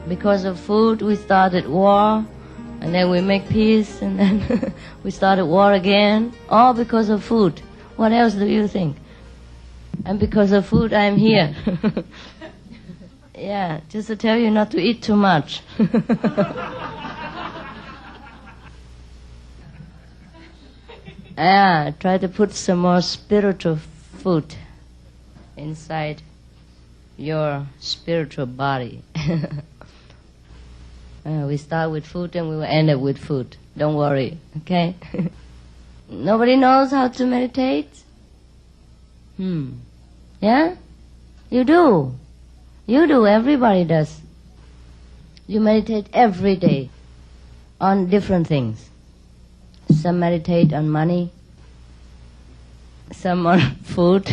Because of food, we started war, and then we make peace, and then we started war again, all because of food. What else do you think? And because of food, I'm here. Yeah, just to tell you not to eat too much. Yeah, try to put some more spiritual food inside your spiritual body. We start with food and we will end up with food. Don't worry, okay? Nobody knows how to meditate? Yeah? You do. You do. Everybody does. You meditate every day on different things. Some meditate on money. Some on food.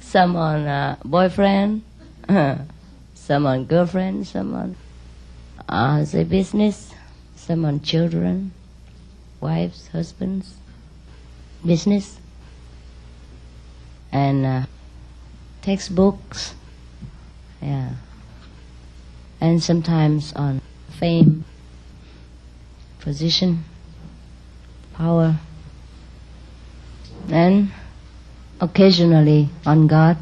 Some on boyfriend. Some on girlfriend. Some on say business. Some on children, wives, husbands, business, and textbooks, yeah, and sometimes on fame, position, power, and occasionally on God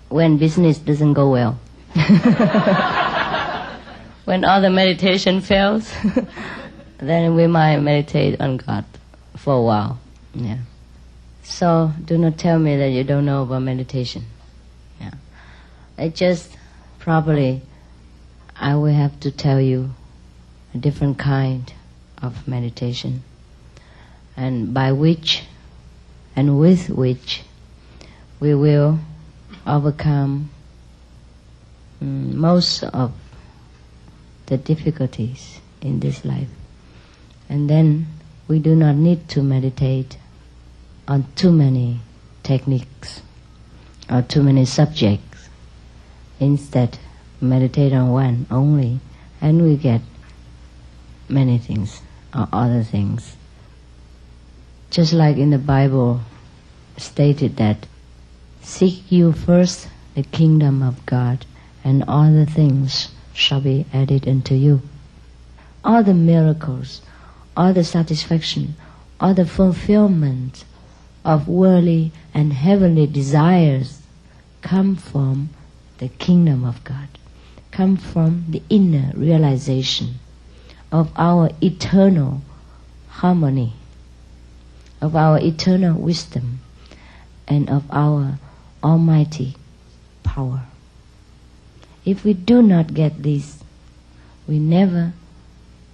when business doesn't go well. When all the meditation fails, then we might meditate on God for a while. Yeah. So do not tell me that you don't know about meditation. Yeah. It just probably I will have to tell you a different kind of meditation, and by which and with which we will overcome most of the difficulties in this life. And then we do not need to meditate on too many techniques or too many subjects. Instead, meditate on one only, and we get many things or other things. Just like in the Bible stated that, seek you first the kingdom of God, and all the things shall be added unto you. All the miracles, all the satisfaction, all the fulfillment of worldly and heavenly desires come from the kingdom of God, come from the inner realization of our eternal harmony, of our eternal wisdom, and of our almighty power. If we do not get this, we never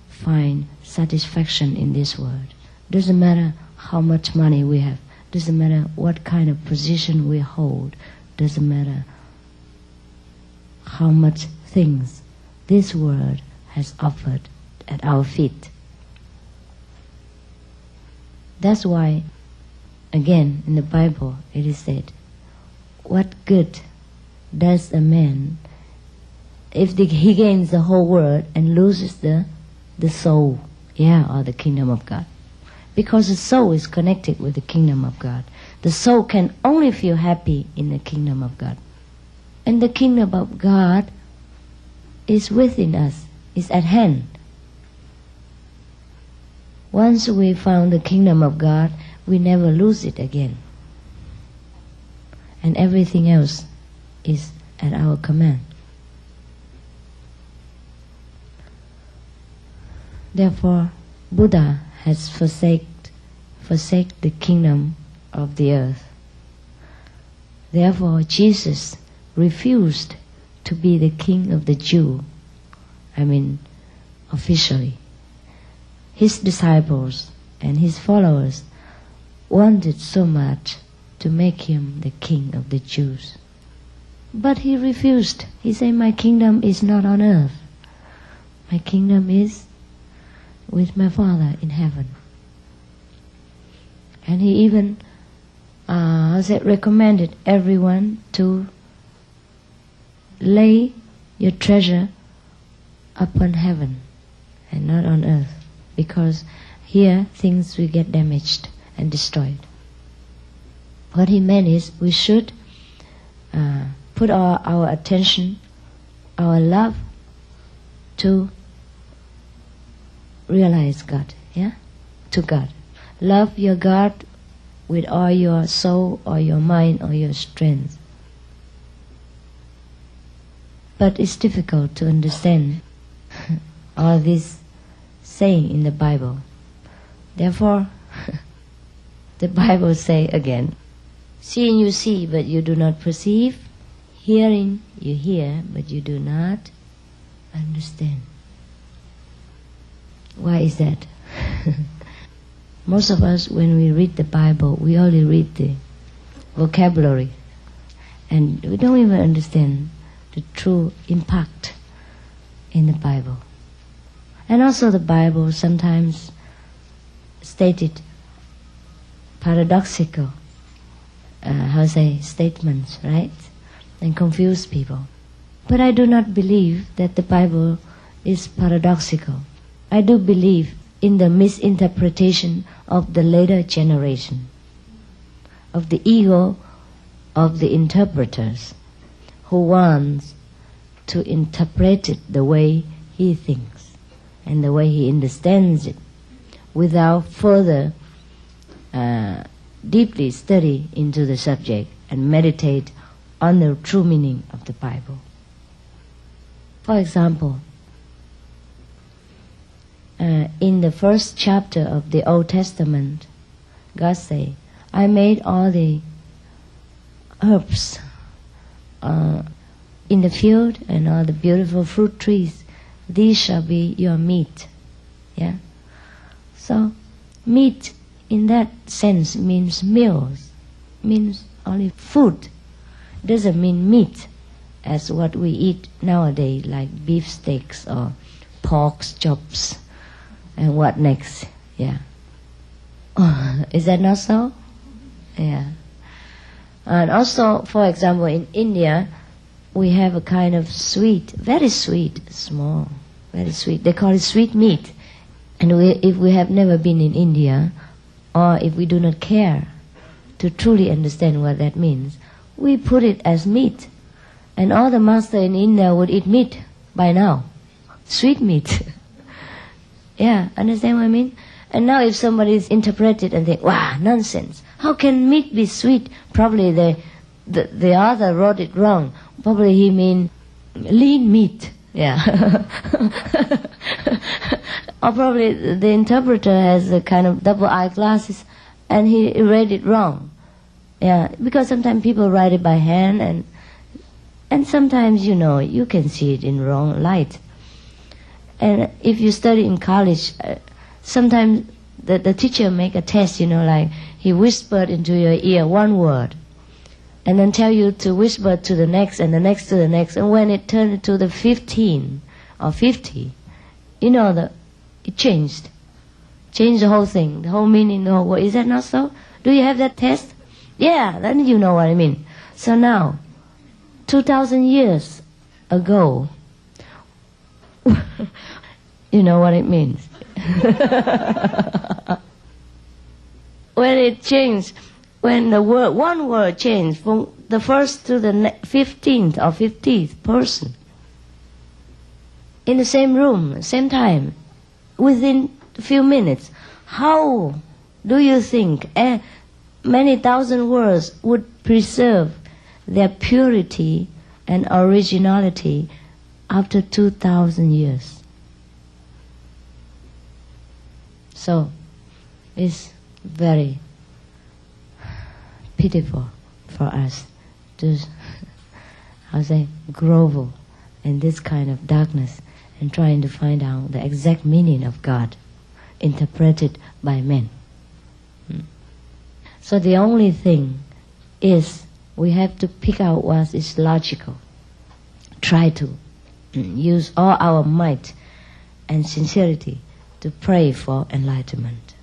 find satisfaction in this world. Doesn't matter how much money we have, doesn't matter what kind of position we hold, doesn't matter how much things this world has offered at our feet. That's why, again, in the Bible it is said, what good does a man if he gains the whole world and loses the soul, or the kingdom of God? Because the soul is connected with the kingdom of God. The soul can only feel happy in the kingdom of God. And the kingdom of God is within us, is at hand. Once we found the kingdom of God, we never lose it again. And everything else is at our command. Therefore, Buddha has forsake the kingdom of the earth. Therefore, Jesus refused to be the king of the Jew. Officially. His disciples and his followers wanted so much to make him the king of the Jews. But he refused. He said, my kingdom is not on earth. My kingdom is with my Father in heaven. And he even recommended everyone to lay your treasure upon heaven and not on earth, because here things will get damaged and destroyed. What he meant is we should put our attention, our love to realize God, yeah? To God. Love your God with all your soul or your mind or your strength. But it's difficult to understand all this saying in the Bible. Therefore, the Bible say again, seeing you see, but you do not perceive. Hearing you hear, but you do not understand. Why is that? Most of us, when we read the Bible, we only read the vocabulary, and we don't even understand the true impact in the Bible. And also the Bible sometimes stated paradoxical, statements, right? And confuse people. But I do not believe that the Bible is paradoxical. I do believe in the misinterpretation of the later generation, of the ego of the interpreters, who wants to interpret it the way he thinks and the way he understands it, without further deeply study into the subject and meditate on the true meaning of the Bible. For example, in the first chapter of the Old Testament, God say, I made all the herbs in the field and all the beautiful fruit trees. These shall be your meat. Yeah. So, meat in that sense means meals, means only food. Doesn't mean meat as what we eat nowadays, like beef steaks or pork chops and what next. Yeah. Is that not so? Yeah. And also, for example, in India, we have a kind of sweet, very sweet, small, very sweet. They call it sweet meat. And if we have never been in India, or if we do not care to truly understand what that means, we put it as meat. And all the master in India would eat meat by now. Sweet meat. Yeah, understand what I mean? And now if somebody is interpreted and think, wow, nonsense. How can meat be sweet? Probably the author wrote it wrong. Probably he mean lean meat. Yeah. Or probably the interpreter has a kind of double eyeglasses and he read it wrong. Yeah, because sometimes people write it by hand and sometimes, you can see it in wrong light. And if you study in college, sometimes the teacher make a test, like he whispered into your ear one word and then tell you to whisper to the next and the next to the next. And when it turned to the 15 or 50, it changed. Changed the whole thing, the whole meaning, the whole word. Is that not so? Do you have that test? Yeah, then you know what I mean. So now, 2,000 years ago, you know what it means. When it changed, when the word, one word changed from the first to the 15th or 50th person, in the same room, same time, within a few minutes, how do you think many thousand words would preserve their purity and originality after 2,000 years? So, it's very pitiful for us to, grovel in this kind of darkness and trying to find out the exact meaning of God interpreted by men. So the only thing is we have to pick out what is logical. Try to use all our might and sincerity to pray for enlightenment.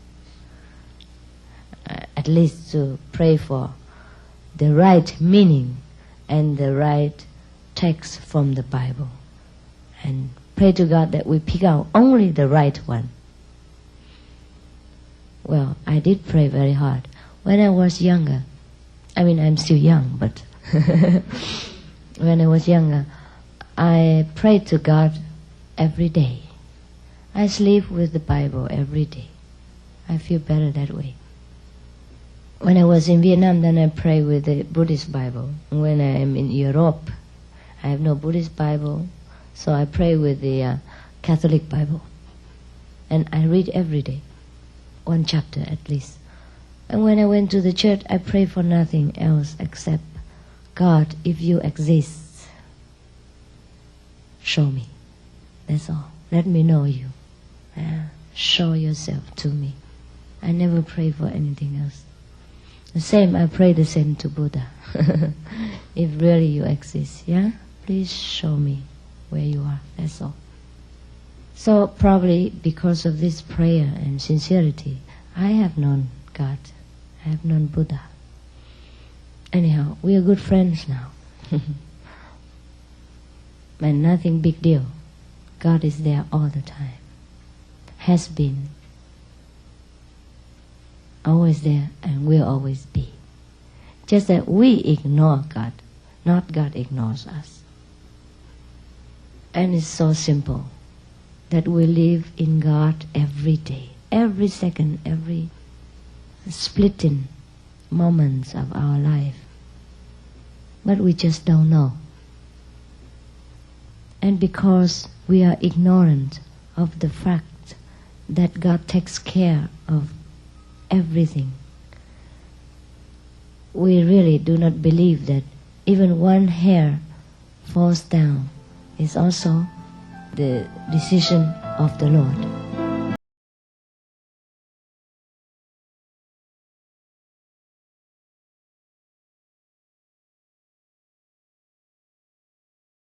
At least to pray for the right meaning and the right text from the Bible. And pray to God that we pick out only the right one. Well, I did pray very hard. When I was younger, I'm still young, but when I was younger, I prayed to God every day. I sleep with the Bible every day. I feel better that way. When I was in Vietnam, then I pray with the Buddhist Bible. When I am in Europe, I have no Buddhist Bible, so I pray with the Catholic Bible. And I read every day, one chapter at least. And when I went to the church, I pray for nothing else except, God, if you exist, show me. That's all. Let me know you. Show yourself to me. I never pray for anything else. The same, I pray the same to Buddha. If really you exist, please show me where you are. That's all. So probably because of this prayer and sincerity, I have known God. I have known Buddha. Anyhow, we are good friends now. And nothing big deal. God is there all the time. Has been. Always there and will always be. Just that we ignore God, not God ignores us. And it's so simple that we live in God every day, every second, every splitting moments of our life. But we just don't know. And because we are ignorant of the fact that God takes care of everything, we really do not believe that even one hair falls down is also the decision of the Lord.